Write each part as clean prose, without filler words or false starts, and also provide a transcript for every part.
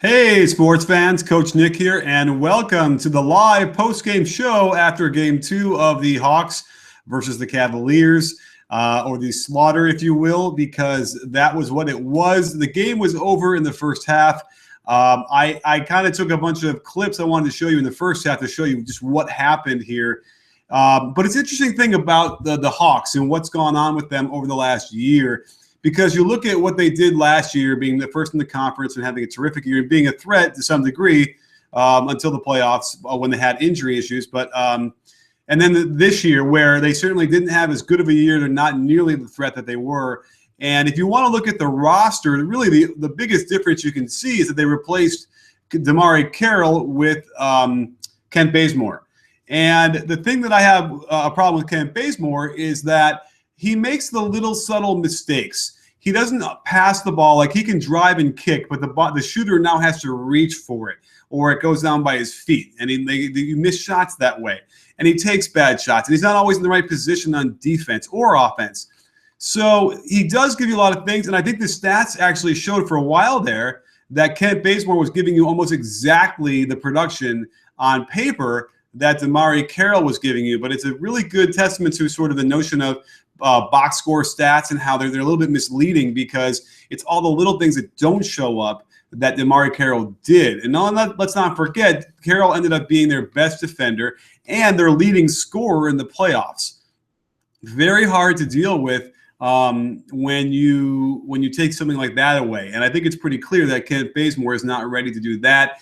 Hey, sports fans, Coach Nick here, and welcome to the live post-game show after Game 2 of the Hawks versus the Cavaliers, or the slaughter, if you will, because that was what it was. The game was over in the first half. I kind of took a bunch of clips I wanted to show you in the first half to show you just what happened here. But it's an interesting thing about the Hawks and what's gone on with them over the last year. Because you look at what they did last year, being the first in the conference and having a terrific year, and being a threat to some degree until the playoffs when they had injury issues. But and then this year, where they certainly didn't have as good of a year, they're not nearly the threat that they were. And if you want to look at the roster, really the biggest difference you can see is that they replaced DeMarre Carroll with Kent Bazemore. And the thing that I have a problem with Kent Bazemore is that he makes the little subtle mistakes. He doesn't pass the ball. Like, he can drive and kick, but the shooter now has to reach for it, or it goes down by his feet. And he miss shots that way. And he takes bad shots. And he's not always in the right position on defense or offense. So he does give you a lot of things. And I think the stats actually showed for a while there that Kent Bazemore was giving you almost exactly the production on paper that DeMarre Carroll was giving you. But it's a really good testament to sort of the notion of box score stats and how they're a little bit misleading, because it's all the little things that don't show up that DeMarre Carroll did. And let's not forget, Carroll ended up being their best defender and their leading scorer in the playoffs. Very hard to deal with when you take something like that away. And I think it's pretty clear that Kent Bazemore is not ready to do that.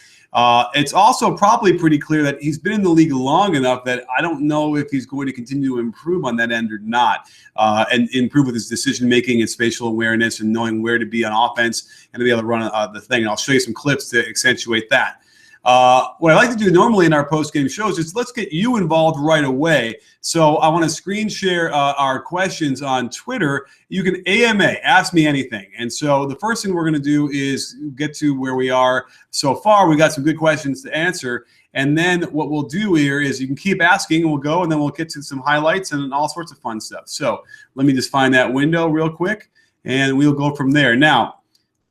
It's also probably pretty clear that he's been in the league long enough that I don't know if he's going to continue to improve on that end or not, and improve with his decision-making and spatial awareness and knowing where to be on offense and to be able to run the thing. And I'll show you some clips to accentuate that. What I like to do normally in our post-game shows is let's get you involved right away. So I want to screen share our questions on Twitter. You can AMA, ask me anything. And so the first thing we're going to do is get to where we are so far. We got some good questions to answer. And then what we'll do here is you can keep asking, and we'll go, and then we'll get to some highlights and all sorts of fun stuff. So let me just find that window real quick, and we'll go from there. Now,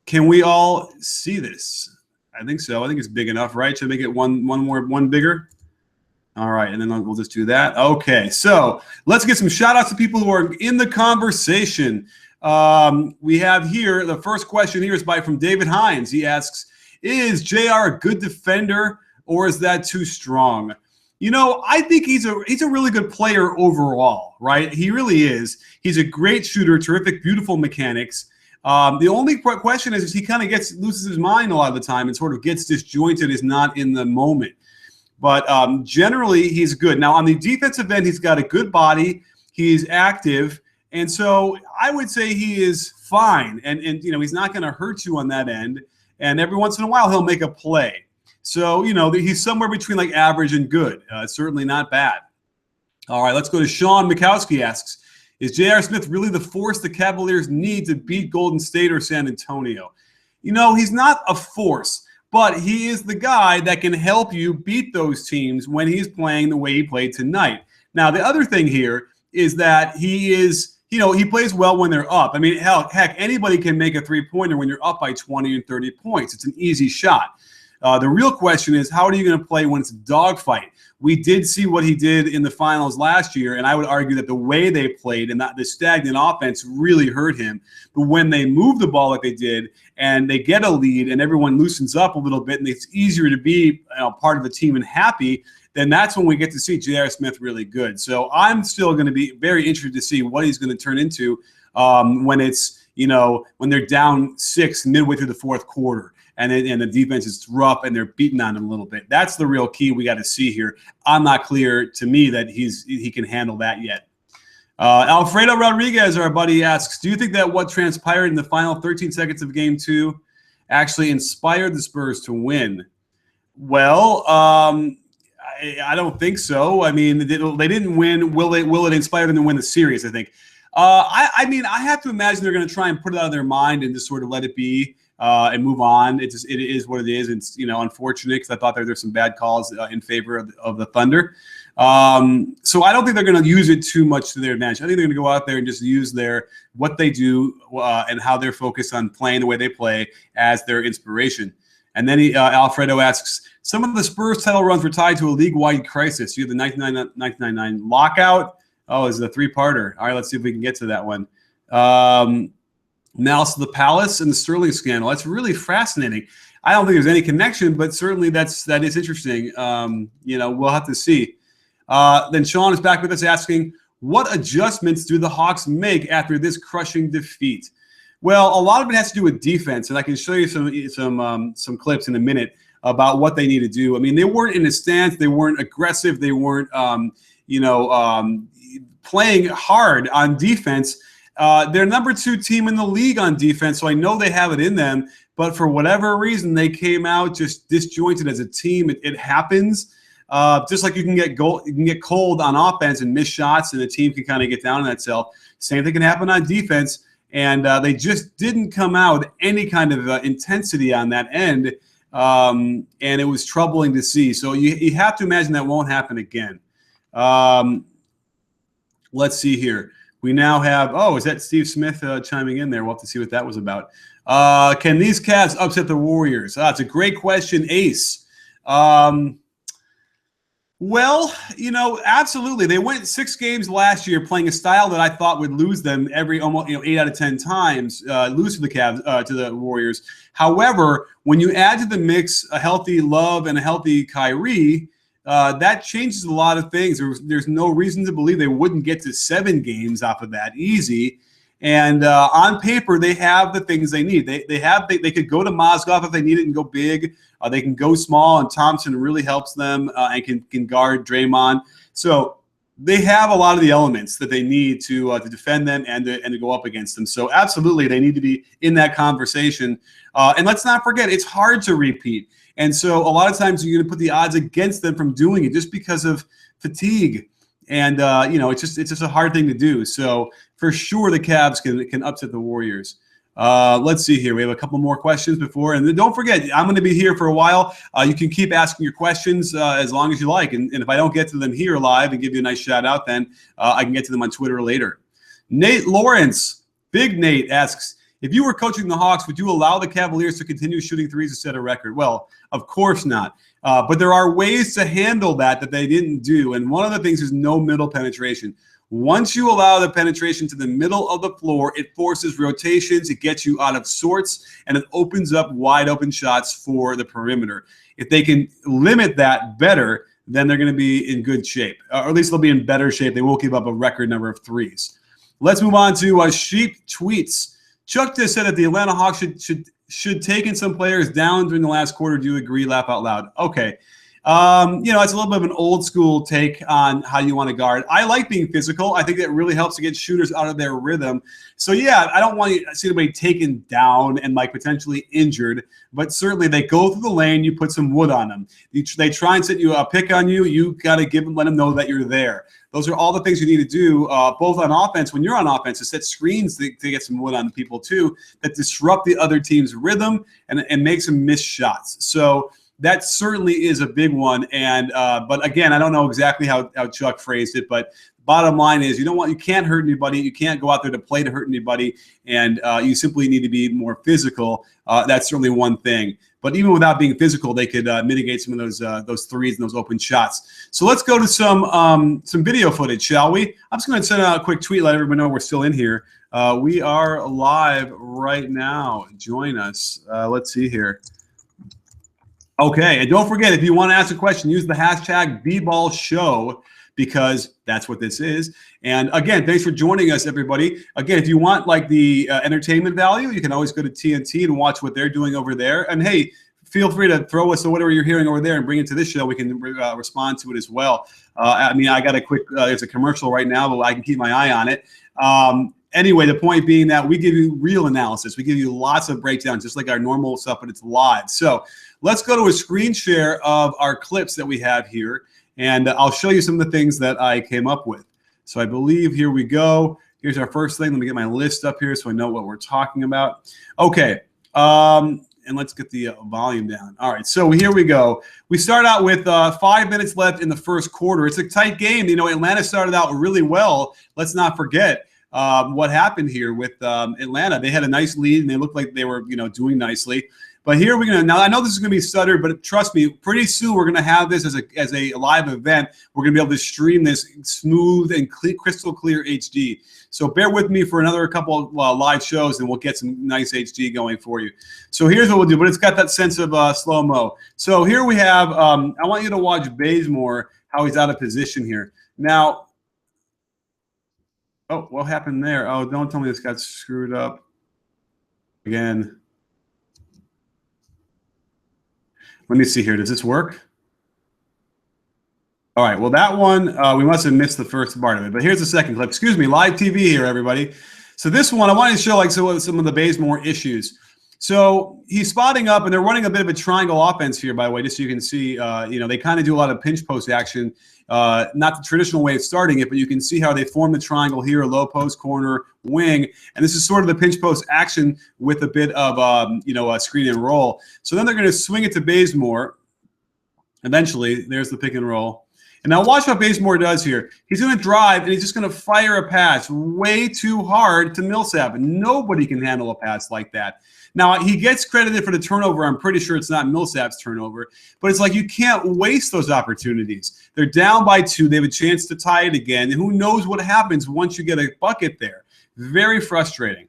can we all see this? I think so. I think it's big enough, right? Should I make it one bigger? All right, and then we'll just do that. Okay, so let's get some shout-outs to people who are in the conversation. We have here, the first question here is from David Hines. He asks, is JR a good defender, or is that too strong? You know, I think he's a really good player overall, right? He really is. He's a great shooter, terrific, beautiful mechanics. The only question is he kind of loses his mind a lot of the time and sort of gets disjointed, is not in the moment. But generally, he's good. Now, on the defensive end, he's got a good body. He's active. And so I would say he is fine. And you know, he's not going to hurt you on that end. And every once in a while, he'll make a play. So, you know, he's somewhere between like average and good. Certainly not bad. All right, let's go to Sean Mikowski asks, is J.R. Smith really the force the Cavaliers need to beat Golden State or San Antonio? You know, he's not a force, but he is the guy that can help you beat those teams when he's playing the way he played tonight. Now, the other thing here is that he is, you know, he plays well when they're up. I mean, heck, anybody can make a three-pointer when you're up by 20 and 30 points. It's an easy shot. The real question is, how are you going to play when it's a dogfight? We did see what he did in the finals last year, and I would argue that the way they played and that the stagnant offense really hurt him. But when they move the ball like they did and they get a lead and everyone loosens up a little bit and it's easier to be part of the team and happy, then that's when we get to see J.R. Smith really good. So I'm still going to be very interested to see what he's going to turn into when it's, you know, when they're down 6 midway through the fourth quarter. And the defense is rough, and they're beating on him a little bit. That's the real key we got to see here. I'm not clear to me that he can handle that yet. Alfredo Rodriguez, our buddy, asks, do you think that what transpired in the final 13 seconds of Game 2 actually inspired the Spurs to win? Well, I don't think so. I mean, they didn't win. Will it inspire them to win the series, I think? I mean, I have to imagine they're going to try and put it out of their mind and just sort of let it be. And move on. It is what it is. It's, you know, unfortunate because I thought there's some bad calls in favor of the Thunder. So I don't think they're going to use it too much to their advantage. I think they're going to go out there and just use what they do and how they're focused on playing the way they play as their inspiration. And then Alfredo asks, some of the Spurs title runs were tied to a league-wide crisis. You have the 1999 lockout. Oh, it's a three-parter. All right, let's see if we can get to that one. Malice of the Palace and the Sterling scandal. That's really fascinating. I don't think there's any connection, but certainly that is interesting. We'll have to see. Then Sean is back with us asking, what adjustments do the Hawks make after this crushing defeat? Well, a lot of it has to do with defense, and I can show you some clips in a minute about what they need to do. I mean, they weren't in a stance, they weren't aggressive, they weren't playing hard on defense. They're number 2 team in the league on defense, so I know they have it in them. But for whatever reason, they came out just disjointed as a team. It happens. Just like you can get cold on offense and miss shots, and the team can kind of get down on itself. Same thing can happen on defense, and they just didn't come out with any kind of intensity on that end, and it was troubling to see. So you have to imagine that won't happen again. Let's see here. We now have, is that Steve Smith chiming in there? We'll have to see what that was about. Can these Cavs upset the Warriors? It's a great question, Ace. Well, absolutely. They went 6 games last year playing a style that I thought would lose them almost 8 out of 10 times, lose to the Cavs, to the Warriors. However, when you add to the mix a healthy Love and a healthy Kyrie, that changes a lot of things. There's no reason to believe they wouldn't get to 7 games off of that easy. And on paper, they have the things they need. They could go to Mozgov if they need it and go big. They can go small, and Thompson really helps them and can guard Draymond. So they have a lot of the elements that they need to defend them and to go up against them. So absolutely, they need to be in that conversation. And let's not forget, it's hard to repeat. And so a lot of times you're going to put the odds against them from doing it just because of fatigue. And, it's just a hard thing to do. So for sure the Cavs can upset the Warriors. Let's see here. We have a couple more questions before. And then don't forget, I'm going to be here for a while. You can keep asking your questions as long as you like. And if I don't get to them here live and give you a nice shout out, then I can get to them on Twitter later. Nate Lawrence, Big Nate, asks, if you were coaching the Hawks, would you allow the Cavaliers to continue shooting threes to set a record? Well, of course not. But there are ways to handle that they didn't do. And one of the things is no middle penetration. Once you allow the penetration to the middle of the floor, it forces rotations, it gets you out of sorts, and it opens up wide open shots for the perimeter. If they can limit that better, then they're going to be in good shape. Or at least they'll be in better shape. They won't give up a record number of threes. Let's move on to Sheep Tweets. Chuck just said that the Atlanta Hawks should take in some players down during the last quarter. Do you agree? Laugh out loud. Okay. It's a little bit of an old school take on how you want to guard. I like being physical. I think that really helps to get shooters out of their rhythm. So yeah, I don't want to see anybody taken down and potentially injured, but certainly they go through the lane. You put some wood on them. They try and set you a pick on you. You got to let them know that you're there. Those are all the things you need to do, both on offense. When you're on offense, to set screens to get some wood on people too, that disrupt the other team's rhythm and makes them miss shots. So that certainly is a big one. And but again, I don't know exactly how Chuck phrased it, but bottom line is you can't hurt anybody. You can't go out there to play to hurt anybody, and you simply need to be more physical. That's certainly one thing. But even without being physical, they could mitigate some of those threes and those open shots. So let's go to some video footage, shall we? I'm just going to send out a quick tweet, let everybody know we're still in here. We are live right now. Join us. Let's see here. Okay, and don't forget, if you want to ask a question, use the hashtag BBallShow, because that's what this is. And again, thanks for joining us, everybody. Again, if you want the entertainment value, you can always go to TNT and watch what they're doing over there. And hey, feel free to throw us whatever you're hearing over there and bring it to this show. We can respond to it as well. I got a quick, there's a commercial right now, but I can keep my eye on it. Anyway, the point being that we give you real analysis. We give you lots of breakdowns, just like our normal stuff, but it's live. So let's go to a screen share of our clips that we have here, and I'll show you some of the things that I came up with. So I believe, here we go. Here's our first thing. Let me get my list up here so I know what we're talking about. Okay, and let's get the volume down. All right, so here we go. We start out with 5 minutes left in the first quarter. It's a tight game. Atlanta started out really well. Let's not forget what happened here with Atlanta. They had a nice lead, and they looked like they were, doing nicely. But here we're gonna, now I know this is gonna be stuttered, but trust me, pretty soon we're gonna have this as a live event. We're gonna be able to stream this smooth and crystal clear HD. So bear with me for another couple of live shows, and we'll get some nice HD going for you. So here's what we'll do, but it's got that sense of slow-mo. So here we have, I want you to watch Bazemore, how he's out of position here. Now, oh, what happened there? Oh, don't tell me this got screwed up again. Let me see here. Does this work? All right. Well, that one, we must have missed the first part of it. But here's the second clip. Excuse me, live TV here, everybody. So this one, I wanted to show like some of the Bazemore issues. So he's spotting up, and they're running a bit of a triangle offense here, by the way, just so you can see, they kind of do a lot of pinch post action. Not the traditional way of starting it, but you can see how they form the triangle here, low post, corner, wing. And this is sort of the pinch post action with a bit of, a screen and roll. So then they're going to swing it to Bazemore. Eventually, there's the pick and roll. And now watch what Bazemore does here. He's going to drive, and he's just going to fire a pass way too hard to Millsap. Nobody can handle a pass like that. Now, he gets credited for the turnover. I'm pretty sure it's not Millsap's turnover. But it's like you can't waste those opportunities. They're down by 2. They have a chance to tie it again. And who knows what happens once you get a bucket there. Very frustrating.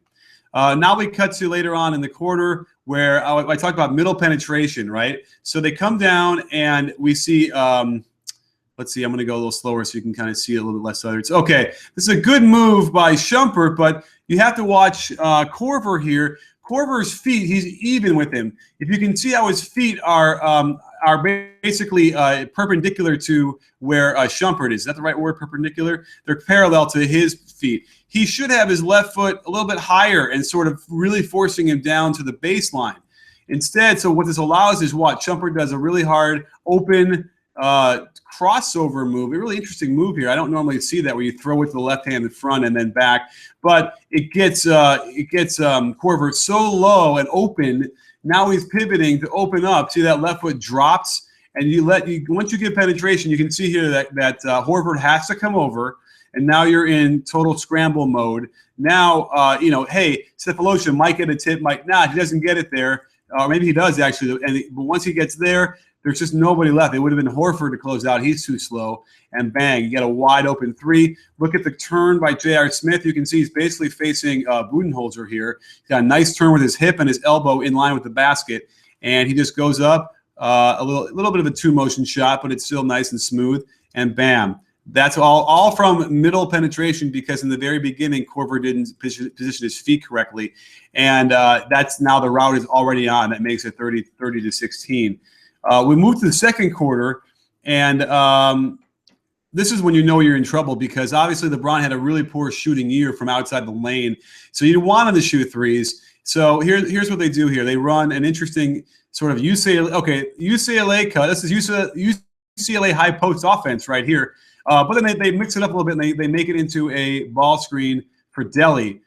Now we cut to later on in the quarter where I talked about middle penetration, right? So they come down, and we see let's see, I'm going to go a little slower so you can kind of see it a little bit less other. It's okay. This is a good move by Shumpert, but you have to watch Korver here. Korver's feet, he's even with him. If you can see how his feet are basically perpendicular to where Shumpert is. Is that the right word, perpendicular? They're parallel to his feet. He should have his left foot a little bit higher and sort of really forcing him down to the baseline. Instead, so what this allows is what? Shumpert does a really hard, open, crossover move. A really interesting move here. I don't normally see that where you throw it to the left hand in front and then back, but it gets Korver so low and open. Now he's pivoting to open up. See that left foot drops, and once you get penetration, you can see here that Horford has to come over, and now you're in total scramble mode. Now hey, Cephalosha might get a tip, might not. He doesn't get it there, or maybe he does actually. But once he gets there, there's just nobody left. It would have been Horford to close out. He's too slow. And bang, you get a wide open 3. Look at the turn by J.R. Smith. You can see he's basically facing Budenholzer here. He's got a nice turn with his hip and his elbow in line with the basket. And he just goes up a little bit of a 2-motion shot, but it's still nice and smooth. And bam. That's all from middle penetration, because in the very beginning, Korver didn't position his feet correctly. And that's now the route is already on. That makes it 30 to 16. We move to the second quarter, and this is when you know you're in trouble, because obviously LeBron had a really poor shooting year from outside the lane. So you want him to shoot threes. So here's what they do here. They run an interesting sort of UCLA cut. This is UCLA high post offense right here. But then they mix it up a little bit, and they make it into a ball screen for Delly.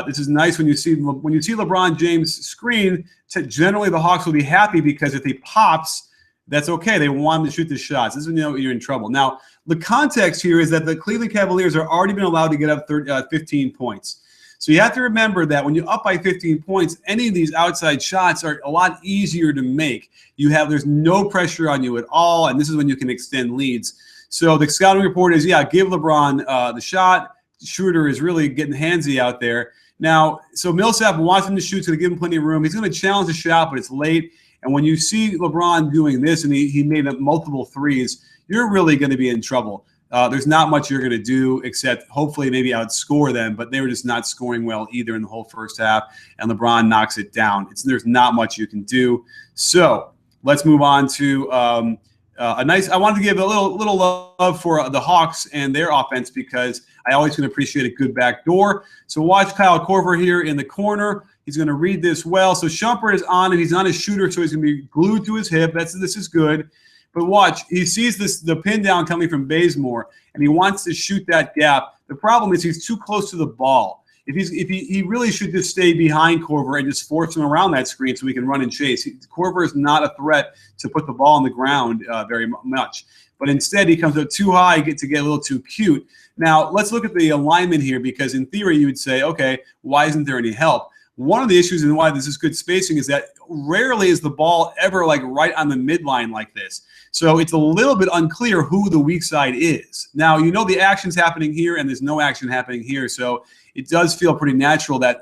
This is nice when you see LeBron James screen. Generally, the Hawks will be happy, because if he pops, that's okay. They want him to shoot the shots. This is when you know you're in trouble. Now, the context here is that the Cleveland Cavaliers are already been allowed to get up 15 points. So you have to remember that when you're up by 15 points, any of these outside shots are a lot easier to make. There's no pressure on you at all, and this is when you can extend leads. So the scouting report is, give LeBron the shot. Shooter is really getting handsy out there. Now, so Millsap wants him to shoot, so to give him plenty of room. He's going to challenge the shot, but it's late. And when you see LeBron doing this, and he made up multiple threes, you're really going to be in trouble. There's not much you're going to do except hopefully maybe outscore them, but they were just not scoring well either in the whole first half, and LeBron knocks it down. There's not much you can do. So let's move on to I wanted to give a little love for the Hawks and their offense, because I always can appreciate a good backdoor. So watch Kyle Korver here in the corner. He's going to read this well. So Shumpert is on, and he's not a shooter, so he's going to be glued to his hip. This is good. But watch, he sees the pin down coming from Bazemore, and he wants to shoot that gap. The problem is he's too close to the ball. He really should just stay behind Korver and just force him around that screen so he can run and chase. Korver is not a threat to put the ball on the ground very much. But instead, he comes up too high to get a little too cute. Now, let's look at the alignment here, because in theory, you would say, okay, why isn't there any help? One of the issues and why this is good spacing is that rarely is the ball ever like right on the midline like this. So it's a little bit unclear who the weak side is. Now, you know the action's happening here and there's no action happening here. So it does feel pretty natural that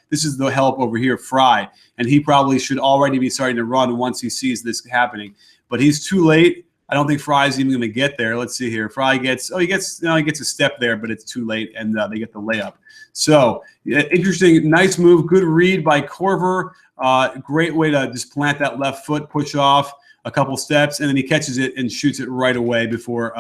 this is the help over here, Fry. And he probably should already be starting to run once he sees this happening. But he's too late. I don't think Fry's even going to get there. Let's see here. Fry gets, he gets a step there, but it's too late, and they get the layup. So interesting, nice move, good read by Korver. Great way to just plant that left foot, push off a couple steps, and then he catches it and shoots it right away before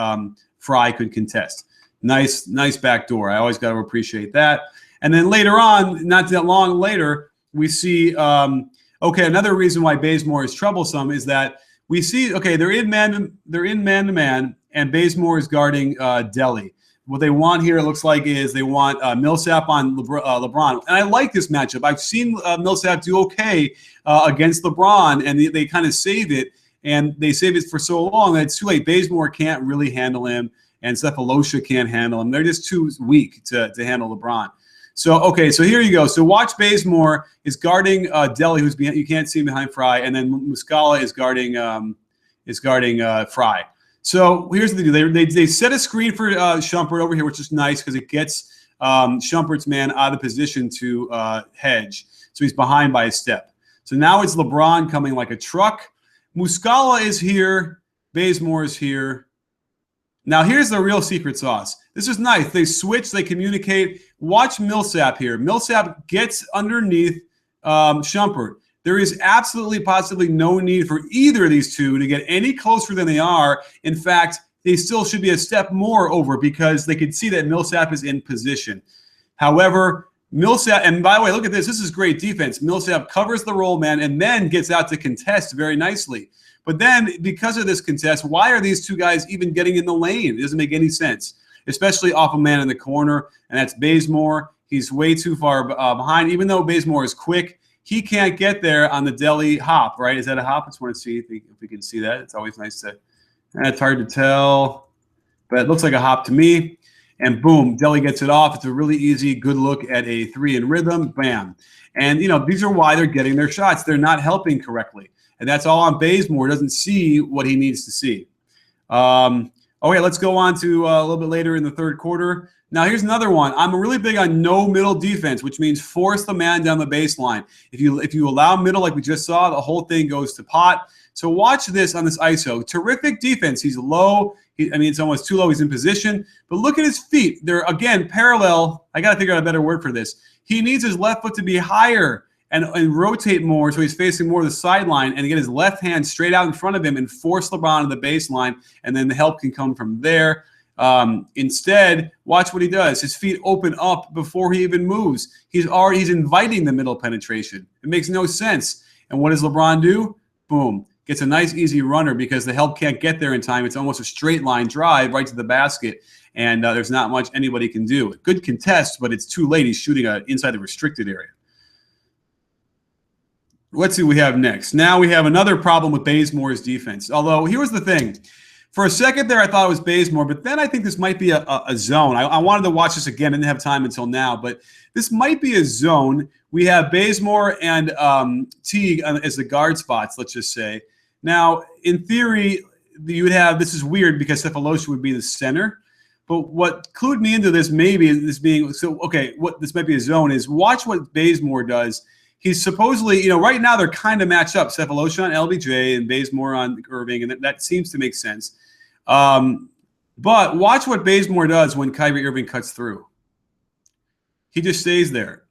Fry could contest. Nice backdoor. I always got to appreciate that. And then later on, not that long later, we see, another reason why Bazemore is troublesome is that we see, they're in man-to-man, and Bazemore is guarding Delhi. What they want here, it looks like, is they want Millsap on LeBron. And I like this matchup. I've seen Millsap do okay against LeBron, and they kind of save it, and they save it for so long that it's too late. Bazemore can't really handle him, and Cephalosha can't handle him. They're just too weak to handle LeBron. So, so here you go. So watch Bazemore is guarding Delhi, who's behind, you can't see him behind Fry, and then Muscala is guarding Fry. So here's the deal. They set a screen for Shumpert over here, which is nice because it gets Shumpert's man out of position to hedge. So he's behind by a step. So now it's LeBron coming like a truck. Muscala is here. Bazemore is here. Now here's the real secret sauce. This is nice. They switch. They communicate. Watch Millsap here. Millsap gets underneath Shumpert. There is absolutely, possibly no need for either of these two to get any closer than they are. In fact, they still should be a step more over because they could see that Millsap is in position. However, Millsap, and by the way, look at this. This is great defense. Millsap covers the roll man and then gets out to contest very nicely. But then, because of this contest, why are these two guys even getting in the lane? It doesn't make any sense, especially off a man in the corner, and that's Bazemore. He's way too far behind. Even though Bazemore is quick, he can't get there on the Delhi hop, right? Is that a hop? I just want to see if we can see that. It's always nice to – it's hard to tell, but it looks like a hop to me. And boom, Delhi gets it off. It's a really easy, good look at a three in rhythm. Bam. And, these are why they're getting their shots. They're not helping correctly. And that's all on Bazemore. Doesn't see what he needs to see. Let's go on to a little bit later in the third quarter. Now, here's another one. I'm really big on no middle defense, which means force the man down the baseline. If you allow middle like we just saw, the whole thing goes to pot. So watch this on this ISO. Terrific defense. He's low. It's almost too low. He's in position. But look at his feet. They're, again, parallel. I got to figure out a better word for this. He needs his left foot to be higher and rotate more so he's facing more of the sideline and get his left hand straight out in front of him and force LeBron to the baseline, and then the help can come from there. Instead, watch what he does. His feet open up before he even moves. He's inviting the middle penetration. It makes no sense. And what does LeBron do? Boom. Gets a nice, easy runner because the help can't get there in time. It's almost a straight line drive right to the basket, and there's not much anybody can do. Good contest, but it's too late. He's shooting inside the restricted area. Let's see what we have next. Now we have another problem with Bazemore's defense. Although, here was the thing. For a second there, I thought it was Bazemore, but then I think this might be a zone. I wanted to watch this again. I didn't have time until now, but this might be a zone. We have Bazemore and Teague as the guard spots, let's just say. Now, in theory, you would have – this is weird because Cephalosha would be the center. But what clued me into this maybe is this being – so, what this might be a zone is watch what Bazemore does. He's supposedly, right now they're kind of matched up. Cephalosha on LBJ and Bazemore on Irving, and that seems to make sense. But watch what Bazemore does when Kyrie Irving cuts through. He just stays there.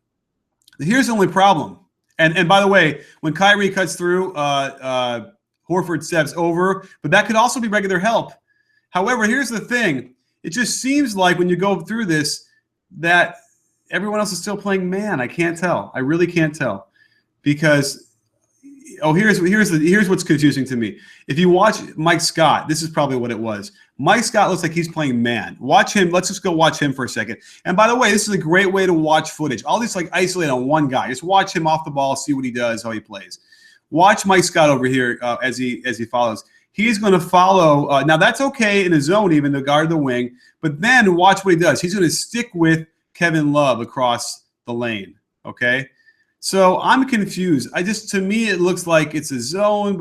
Here's the only problem. And by the way, when Kyrie cuts through, Horford steps over, but that could also be regular help. However, here's the thing. It just seems like when you go through this that – everyone else is still playing man. I can't tell. I really can't tell because here's what's confusing to me. If you watch Mike Scott, this is probably what it was. Mike Scott looks like he's playing man. Watch him. Let's just go watch him for a second. And by the way, this is a great way to watch footage. All this like isolate on one guy. Just watch him off the ball, see what he does, how he plays. Watch Mike Scott over here as he follows. He's going to follow. Now that's okay in a zone even to guard the wing, but then watch what he does. He's going to stick with Kevin Love across the lane, okay? So I'm confused. To me, it looks like it's a zone,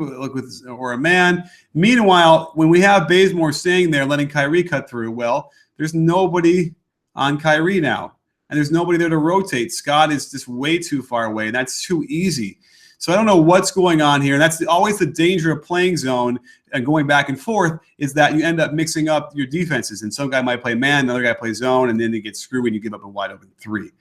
or a man. Meanwhile, when we have Bazemore staying there, letting Kyrie cut through, well, there's nobody on Kyrie now, and there's nobody there to rotate. Scott is just way too far away, and that's too easy. So I don't know what's going on here. And that's always the danger of playing zone and going back and forth, is that you end up mixing up your defenses. And some guy might play man, another guy plays zone, and then they get screwed and you give up a wide open three.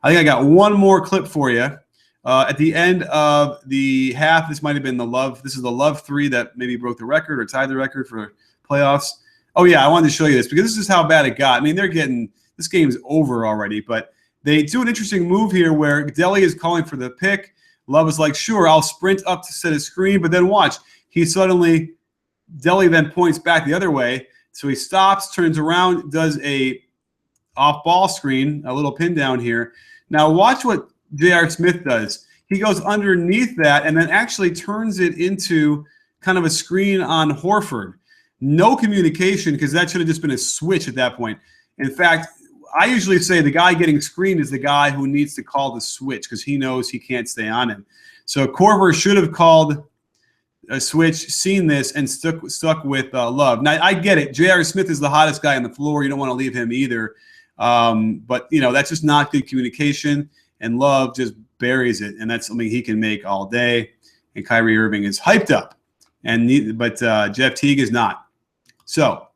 I think I got one more clip for you. At the end of the half, this might have been the Love. This is the Love three that maybe broke the record or tied the record for playoffs. Oh, yeah, I wanted to show you this because this is how bad it got. I mean, this game's over already, but they do an interesting move here where Delly is calling for the pick. Love is like, sure, I'll sprint up to set a screen, but then watch. Delly then points back the other way. So he stops, turns around, does a off-ball screen, a little pin down here. Now watch what J.R. Smith does. He goes underneath that and then actually turns it into kind of a screen on Horford. No communication, because that should have just been a switch at that point. In fact, I usually say the guy getting screened is the guy who needs to call the switch because he knows he can't stay on him. So Korver should have called a switch, seen this, and stuck with Love. Now, I get it. J.R. Smith is the hottest guy on the floor. You don't want to leave him either. But, that's just not good communication, and Love just buries it, and that's something he can make all day. And Kyrie Irving is hyped up, but Jeff Teague is not. So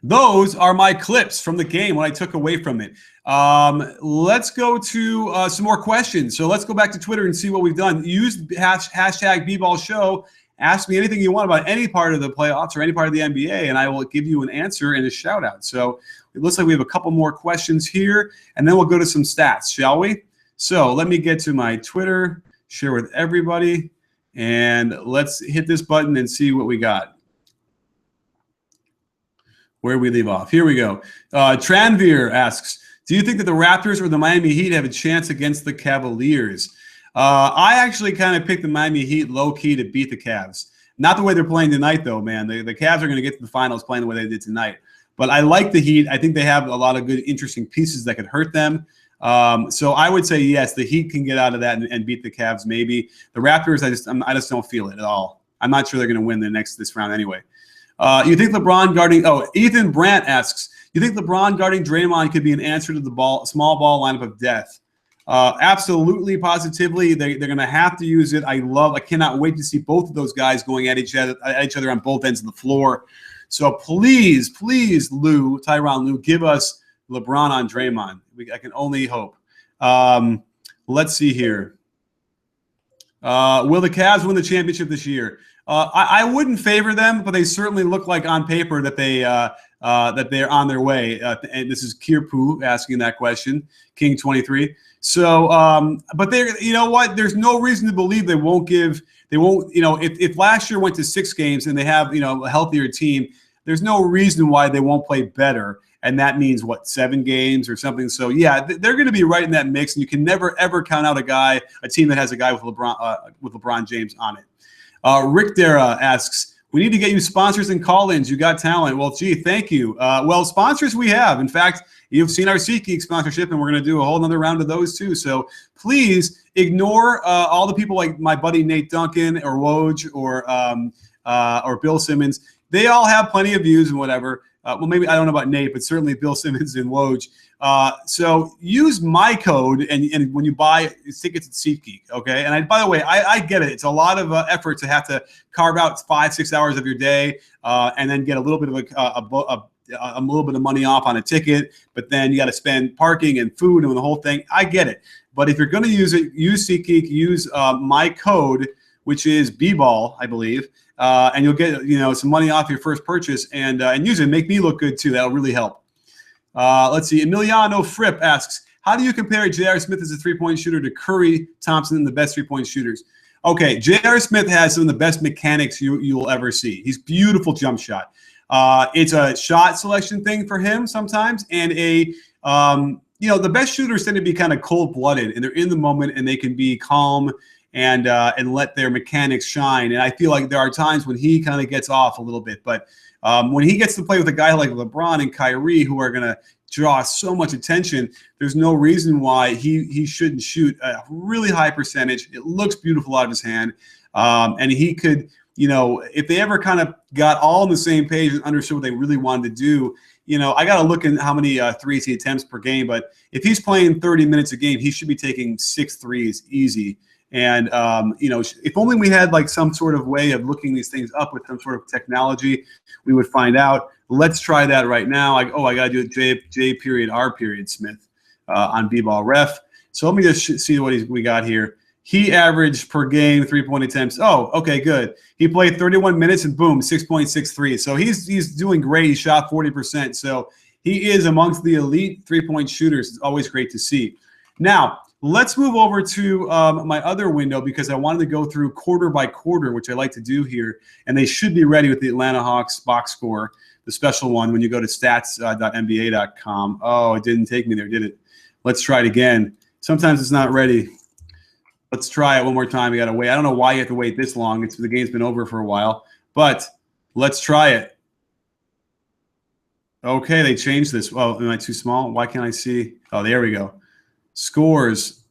those are my clips from the game, what I took away from it. Let's go to some more questions. So let's go back to Twitter and see what we've done. Use hashtag BBallShow. Ask me anything you want about any part of the playoffs or any part of the NBA, and I will give you an answer and a shout out. So it looks like we have a couple more questions here, and then we'll go to some stats, shall we? So let me get to my Twitter, share with everybody, and let's hit this button and see what we got. Where we leave off. Here we go. Tranvir asks, do you think that the Raptors or the Miami Heat have a chance against the Cavaliers? I actually kind of picked the Miami Heat low-key to beat the Cavs. Not the way they're playing tonight, though, man. The Cavs are going to get to the finals playing the way they did tonight. But I like the Heat. I think they have a lot of good, interesting pieces that could hurt them. So I would say, yes, the Heat can get out of that and beat the Cavs maybe. The Raptors, I just don't feel it at all. I'm not sure they're going to win this round anyway. You think LeBron guarding – Ethan Brandt asks, you think LeBron guarding Draymond could be an answer to the small ball lineup of death? Absolutely, positively. They're going to have to use it. I cannot wait to see both of those guys going at each other on both ends of the floor. So please, Tyronn Lue, give us LeBron on Draymond. I can only hope. Let's see here. Will the Cavs win the championship this year? I wouldn't favor them, but they certainly look like on paper that they're on their way. And this is Kirpu asking that question, King 23. So, but you know what? There's no reason to believe they won't. If last year went to 6 games and they have a healthier team, there's no reason why they won't play better. And that means, 7 games or something. So, yeah, they're going to be right in that mix. And you can never, ever count out a team that has a guy with LeBron James on it. Rick Dara asks, we need to get you sponsors and call-ins. You got talent. Well, gee, thank you. Well, sponsors we have. In fact, you've seen our SeatGeek sponsorship, and we're going to do a whole other round of those too. So please ignore all the people like my buddy Nate Duncan or Woj or Bill Simmons. They all have plenty of views and whatever. Well, maybe I don't know about Nate, but certainly Bill Simmons and Woj. So use my code, and when you buy tickets at SeatGeek, okay? And by the way, I get it. It's a lot of effort to have to carve out 5-6 hours of your day and then get a little bit of a little bit of money off on a ticket, but then you got to spend parking and food and the whole thing. I get it. But if you're going to use it, use SeatGeek, use my code, which is BBall, I believe. And you'll get some money off your first purchase, and use it. Make me look good too. That'll really help. Let's see. Emiliano Fripp asks, how do you compare J.R. Smith as a three-point shooter to Curry, Thompson, the best three-point shooters? Okay, J.R. Smith has some of the best mechanics you'll ever see. He's beautiful jump shot. It's a shot selection thing for him sometimes, and the best shooters tend to be kind of cold-blooded, and they're in the moment, and they can be calm and let their mechanics shine. And I feel like there are times when he kind of gets off a little bit. But when he gets to play with a guy like LeBron and Kyrie, who are going to draw so much attention. There's no reason why he shouldn't shoot a really high percentage. It looks beautiful out of his hand, and he could, if they ever kind of got all on the same page and understood what they really wanted to do. I got to look at how many threes he attempts per game, but if he's playing 30 minutes a game, he should be taking 6 threes easy. And, if only we had like some sort of way of looking these things up with some sort of technology, we would find out. Let's try that right now. I got to do it J.R. Smith on BBallRef. So let me just see what we got here. He averaged per game 3-point attempts. Oh, okay, good. He played 31 minutes and boom, 6.63. So he's doing great. He shot 40%. So he is amongst the elite 3-point shooters. It's always great to see. Now, let's move over to my other window because I wanted to go through quarter by quarter, which I like to do here. And they should be ready with the Atlanta Hawks box score, the special one, when you go to stats.nba.com. Oh, it didn't take me there, did it? Let's try it again. Sometimes it's not ready. Let's try it one more time. We got to wait. I don't know why you have to wait this long. The game's been over for a while. But let's try it. Okay, they changed this. Oh, am I too small? Why can't I see? Oh, there we go. Scores.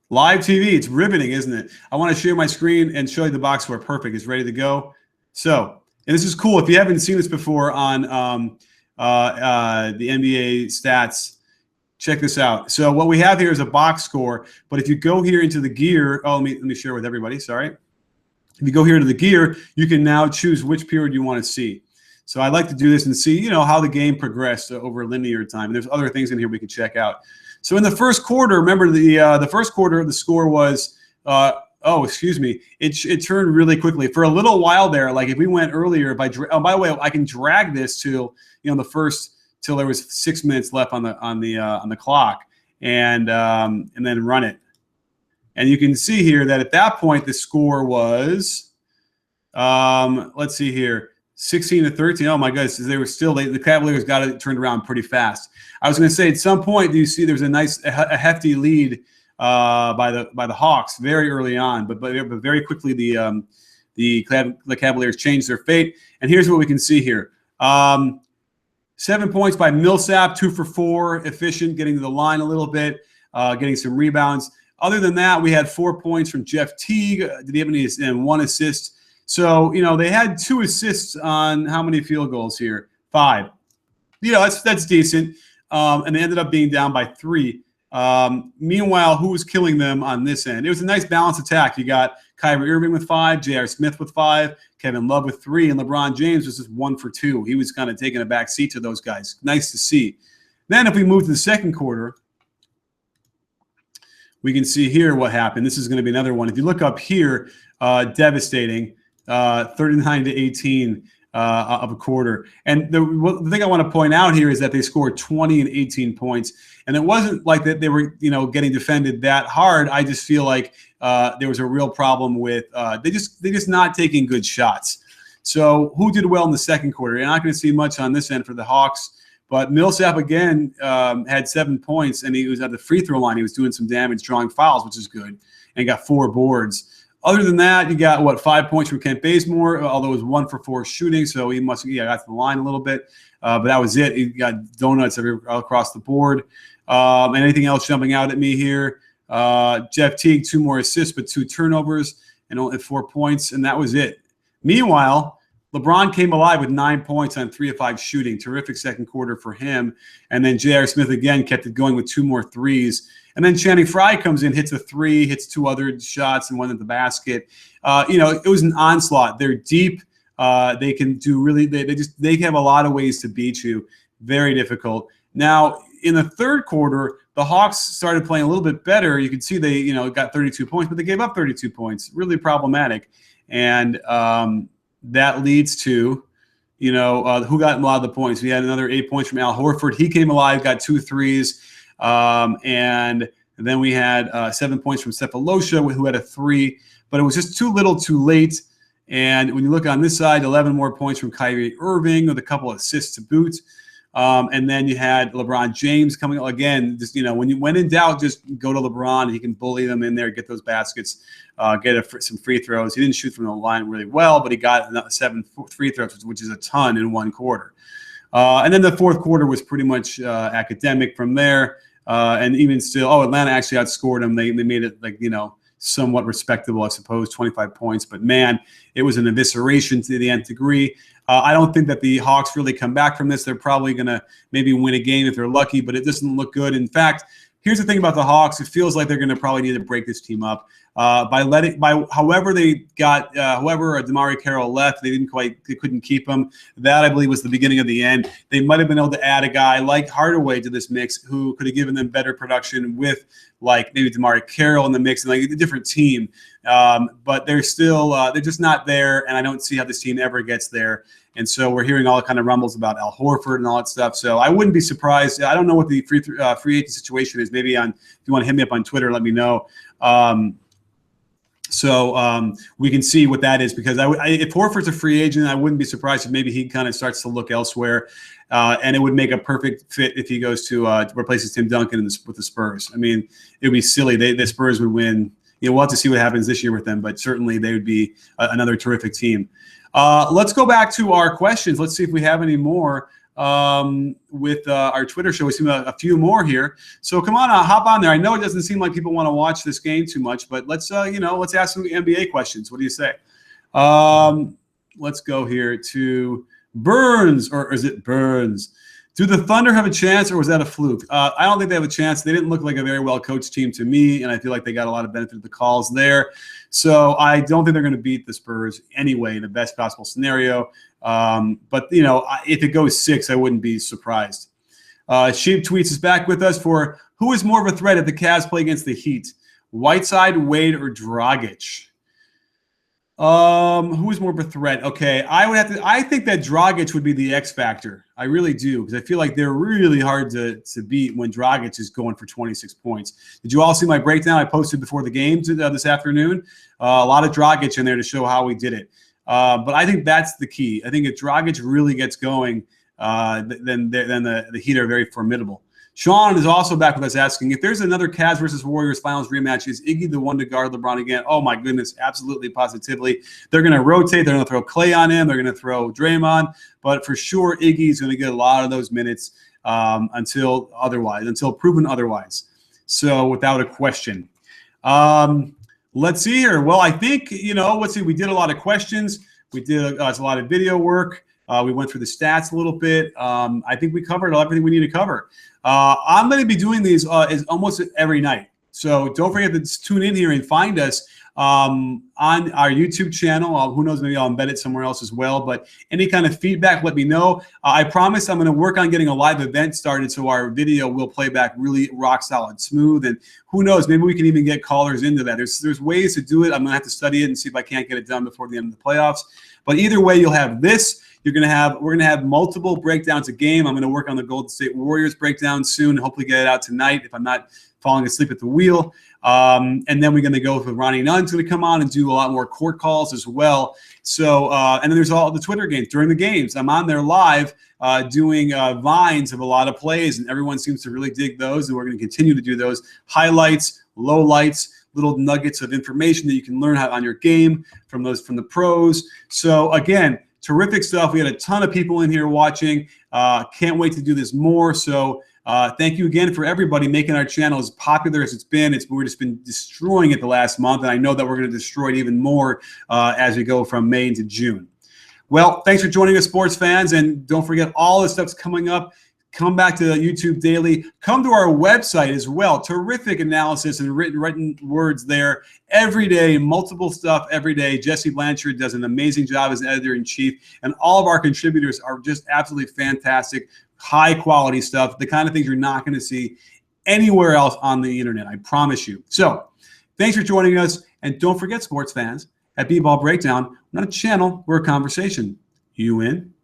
Live TV. It's riveting, isn't it? I want to share my screen and show you the box score. Perfect. It's ready to go. So, and this is cool. If you haven't seen this before on the NBA stats, check this out. So what we have here is a box score. But if you go here into the gear, let me share with everybody. Sorry. If you go here to the gear, you can now choose which period you want to see. So I like to do this and see, how the game progressed over linear time. And there's other things in here we can check out. So in the first quarter, remember the first quarter, the score was, it turned really quickly. For a little while there, like if we went earlier, by the way, I can drag this to, the first till there was 6 minutes left on the clock, and then run it. And you can see here that at that point the score was, let's see here, 16-13. Oh my goodness, they were still the Cavaliers got it turned around pretty fast. I was going to say at some point, do you see there's a hefty lead by the Hawks very early on, but very quickly the Cavaliers changed their fate. And here's what we can see here. 7 points by Millsap, 2 for 4, efficient, getting to the line a little bit, getting some rebounds. Other than that, we had 4 points from Jeff Teague. Did he have any? And 1 assist. So, they had 2 assists on how many field goals here? 5. That's decent. And they ended up being down by 3. Meanwhile, who was killing them on this end? It was a nice balanced attack. You got Kyrie Irving with 5, J.R. Smith with 5, Kevin Love with 3, and LeBron James was just 1 for 2. He was kind of taking a back seat to those guys. Nice to see. Then if we move to the second quarter, we can see here what happened. This is going to be another one. If you look up here, devastating, 39-18 of a quarter. And the thing I want to point out here is that they scored 20 and 18 points. And it wasn't like that they were, getting defended that hard. I just feel like there was a real problem with they just not taking good shots. So who did well in the second quarter? You're not going to see much on this end for the Hawks. But Millsap, again, had 7 points, and he was at the free throw line. He was doing some damage, drawing fouls, which is good, and got 4 boards. Other than that, you got, 5 points from Kent Bazemore, although it was 1 for 4 shooting, so he got to the line a little bit. But that was it. He got donuts all across the board. Anything else jumping out at me here? Jeff Teague, 2 more assists, but 2 turnovers and only 4 points, and that was it. Meanwhile, LeBron came alive with 9 points on 3 of 5 shooting. Terrific second quarter for him. And then J.R. Smith again kept it going with 2 more threes. And then Channing Frye comes in, hits a 3, hits 2 other shots, and 1 at the basket. It was an onslaught. They're deep. They can do really. They have a lot of ways to beat you. Very difficult. Now in the third quarter, the Hawks started playing a little bit better. You can see they got 32 points, but they gave up 32 points. Really problematic. And that leads to, who got a lot of the points. We had another 8 points from Al Horford. He came alive, got 2 threes. And then we had 7 points from Cephalosha, who had a 3. But it was just too little too late. And when you look on this side, 11 more points from Kyrie Irving with a couple of assists to boot. And then you had LeBron James coming again. Just when in doubt, just go to LeBron. He can bully them in there, get those baskets, get some free throws. He didn't shoot from the line really well, but he got 7 free throws, which is a ton in 1 quarter. And then the fourth quarter was pretty much academic from there. And even still, Atlanta actually outscored them. They made it like, somewhat respectable, I suppose, 25 points. But man, it was an evisceration to the nth degree. I don't think that the Hawks really come back from this. They're probably going to maybe win a game if they're lucky, but it doesn't look good. In fact, here's the thing about the Hawks. It feels like they're going to probably need to break this team up by however they got however Damari Carroll left. They couldn't keep him. That I believe was the beginning of the end. They might have been able to add a guy like Hardaway to this mix who could have given them better production with like maybe Damari Carroll in the mix and like a different team. But they're still they're just not there, and I don't see how this team ever gets there. And so we're hearing all kind of rumbles about Al Horford and all that stuff. So I wouldn't be surprised. I don't know what the free agent situation is. Maybe if you want to hit me up on Twitter, let me know. So we can see what that is, because if Horford's a free agent, I wouldn't be surprised if maybe he kind of starts to look elsewhere. And it would make a perfect fit if he goes to replaces Tim Duncan with the Spurs. I mean, it would be silly. The Spurs would win. We'll have to see what happens this year with them, but certainly they would be another terrific team. Let's go back to our questions. Let's see if we have any more with our Twitter show. We see a few more here. So come on, hop on there. I know it doesn't seem like people want to watch this game too much, but let's let's ask some NBA questions. What do you say? Let's go here to Burns, or is it Burns? Do the Thunder have a chance, or was that a fluke? I don't think they have a chance. They didn't look like a very well-coached team to me, and I feel like they got a lot of benefit of the calls there. So I don't think they're going to beat the Spurs anyway in the best possible scenario. But, if it goes 6, I wouldn't be surprised. Sheep Tweets is back with us for who is more of a threat if the Cavs play against the Heat? Whiteside, Wade, or Dragic? Who is more of a threat? Okay, I think that Dragic would be the X factor. I really do, because I feel like they're really hard to beat when Dragic is going for 26 points. Did you all see my breakdown I posted before the game this afternoon? A lot of Dragic in there to show how we did it. But I think that's the key. I think if Dragic really gets going, then the Heat are very formidable. Sean is also back with us asking, if there's another Cavs versus Warriors finals rematch, is Iggy the one to guard LeBron again? Oh, my goodness, absolutely, positively. They're going to rotate. They're going to throw Clay on him. They're going to throw Draymond. But for sure, Iggy's going to get a lot of those minutes until proven otherwise. So without a question. Let's see here. Well, I think, let's see. We did a lot of questions. We did a lot of video work. We went through the stats a little bit. I think we covered everything we need to cover. I'm going to be doing these almost every night. So don't forget to tune in here and find us on our YouTube channel. Who knows, maybe I'll embed it somewhere else as well. But any kind of feedback, let me know. I promise I'm going to work on getting a live event started so our video will play back really rock solid, smooth. And who knows, maybe we can even get callers into that. There's ways to do it. I'm going to have to study it and see if I can't get it done before the end of the playoffs. But either way, you'll have this. We're going to have multiple breakdowns a game. I'm going to work on the Golden State Warriors breakdown soon. Hopefully get it out tonight if I'm not falling asleep at the wheel. And then we're going to go with Ronnie Nunn's going to come on and do a lot more court calls as well. So, and then there's all the Twitter games during the games. I'm on there live doing vines of a lot of plays, and everyone seems to really dig those. And we're going to continue to do those highlights, lowlights, little nuggets of information that you can learn on your game from the pros. So again, terrific stuff. We had a ton of people in here watching. Can't wait to do this more. So thank you again for everybody making our channel as popular as it's been. We've just been destroying it the last month, and I know that we're going to destroy it even more as we go from May into June. Well, thanks for joining us, sports fans, and don't forget all the stuff's coming up. Come back to YouTube daily. Come to our website as well. Terrific analysis and written words there every day. Multiple stuff every day. Jesse Blanchard does an amazing job as editor-in-chief. And all of our contributors are just absolutely fantastic, high-quality stuff, the kind of things you're not going to see anywhere else on the internet, I promise you. So thanks for joining us. And don't forget, sports fans, at BBallBreakdown, we're not a channel, we're a conversation. You in?